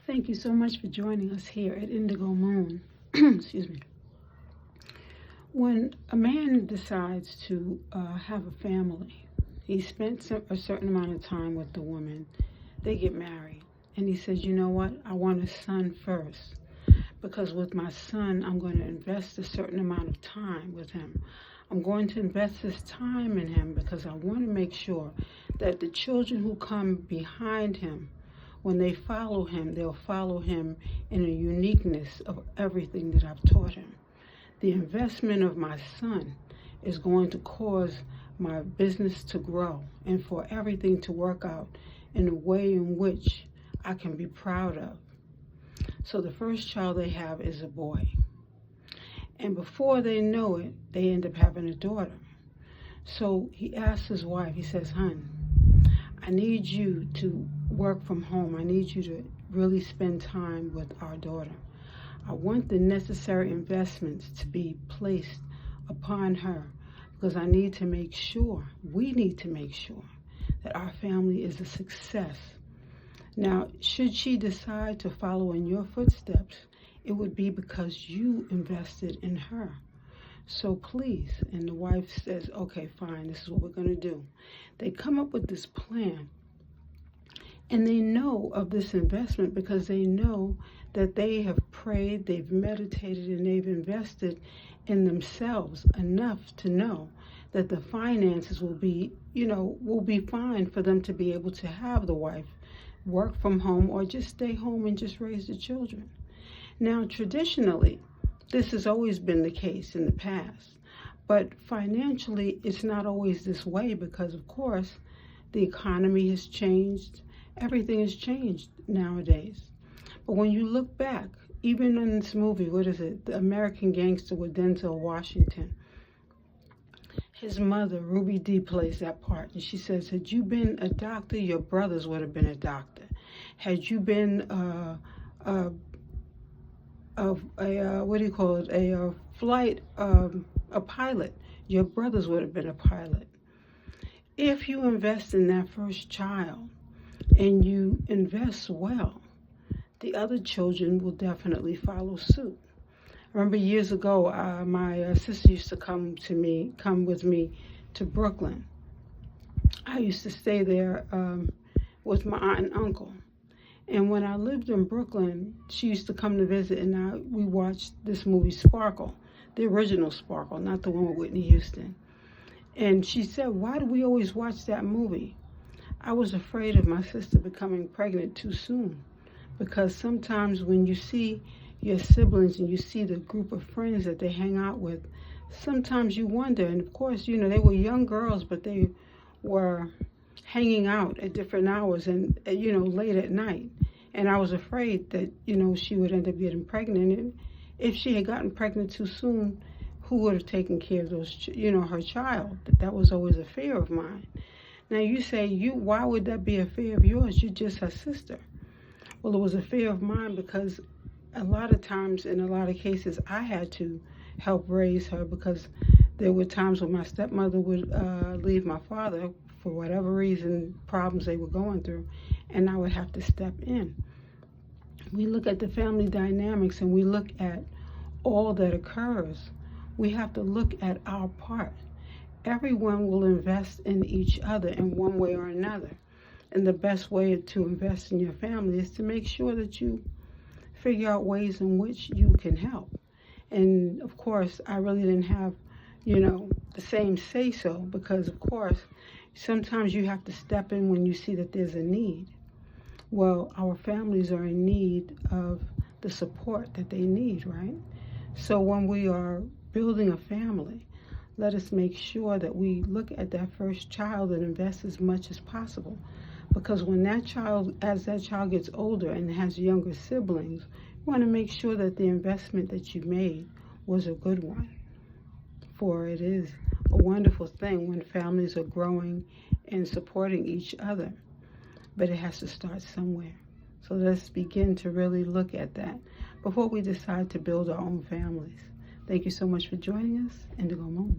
Thank you so much for joining us here at Indigo Moon. Excuse me. When a man decides to have a family, he spent a certain amount of time with the woman. They get married. And he says, you know what? I want a son first. Because with my son, I'm going to invest a certain amount of time with him. I'm going to invest this time in him because I want to make sure that the children who come behind him, when they follow him, they'll follow him in a uniqueness of everything that I've taught him. The investment of my son is going to cause my business to grow and for everything to work out in a way in which I can be proud of. So the first child they have is a boy. And before they know it, they end up having a daughter. So he asks his wife, he says, "Hun, I need you to work from home. I need you to really spend time with our daughter. I want the necessary investments to be placed upon her because I need to make sure, we need to make sure that our family is a success. Now, should she decide to follow in your footsteps, it would be because you invested in her. So please," and the wife says, "Okay, fine, this is what we're going to do." They come up with this plan, and they know of this investment because they know that they have prayed, they've meditated, and they've invested in themselves enough to know that the finances will be fine for them to be able to have the wife work from home or just stay home and just raise the children. Now, traditionally, this has always been the case in the past, but financially, it's not always this way because, of course, the economy has changed. Everything has changed nowadays. But when you look back, even in this movie, what is it? The American Gangster with Denzel Washington. His mother, Ruby Dee, plays that part. And she says, had you been a doctor, your brothers would have been a doctor. Had you been a pilot, your brothers would have been a pilot. If you invest in that first child and you invest well, the other children will definitely follow suit. I remember years ago, my sister used to come with me to Brooklyn. I used to stay there with my aunt and uncle. And when I lived in Brooklyn, she used to come to visit, and we watched this movie, Sparkle, the original Sparkle, not the one with Whitney Houston. And she said, "Why do we always watch that movie?" I was afraid of my sister becoming pregnant too soon, because sometimes when you see your siblings and you see the group of friends that they hang out with, sometimes you wonder. And of course, they were young girls, but they were hanging out at different hours and, late at night. And I was afraid that, she would end up getting pregnant. And if she had gotten pregnant too soon, who would have taken care of her child? That was always a fear of mine. Now you say, why would that be a fear of yours? You're just her sister. Well, it was a fear of mine because a lot of times, in a lot of cases, I had to help raise her because there were times when my stepmother would leave my father for whatever reason, problems they were going through, and I would have to step in. We look at the family dynamics and we look at all that occurs. We have to look at our part. Everyone will invest in each other in one way or another. And the best way to invest in your family is to make sure that you figure out ways in which you can help. And of course, I really didn't have, the same say-so because, of course, sometimes you have to step in when you see that there's a need. Well, our families are in need of the support that they need, right? So when we are building a family, let us make sure that we look at that first child and invest as much as possible. Because as that child gets older and has younger siblings, you want to make sure that the investment that you made was a good one. For it is a wonderful thing when families are growing and supporting each other. But it has to start somewhere. So let's begin to really look at that before we decide to build our own families. Thank you so much for joining us. Indigo Moon.